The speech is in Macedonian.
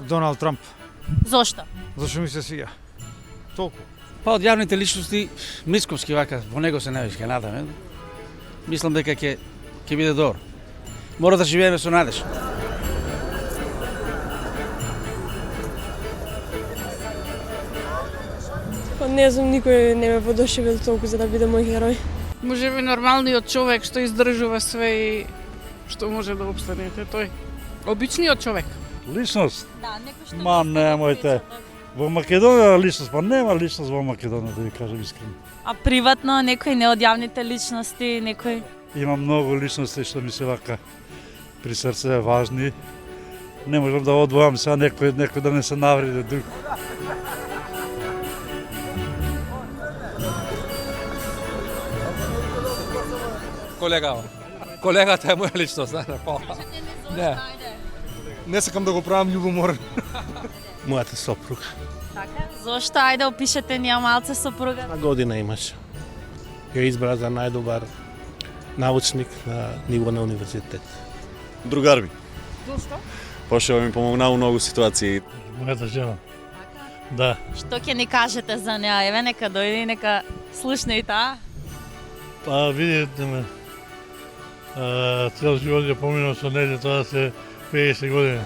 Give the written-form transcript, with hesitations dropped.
Доналд Трамп, Зошто? зашто ми се свија. Толку. Па од јавните личности, Мицковски вака, во него се највиш ќе надаме. Мислам дека ќе биде добро. Мора да живееме со надеж. Па не знам, никој не ме подошивел толку за да биде мој херој. Може би нормалниот човек што издржува све и што може да обстане, тој. Обичниот човек. Личност? Да, некој што Ма, немојте. Во Македонија личност, па нема личност во Македонија, да ви кажам искрено. А приватно некој не од јавните личности, некој Има многу личности што ми се вака при срце важни. Не можам да одвојам сега некој да не се навреди друг. Колегата е моја личност, Не. Не сакам да го правам љубоморен. Мојата сопруга. така. Зошто? Ајде опишете ни ја малце сопруга. На година имаше. Ја избра за најдобар научник на ниво на универзитет. Другар ми. Пошто ми помогна у многу ситуации. Мојата жена. Да. Што ќе ни кажете за неа? Еве нека дојде и нека слушне и таа. Па видите ме. Цел живот ја поминав со нејзе, тоа се 50 години.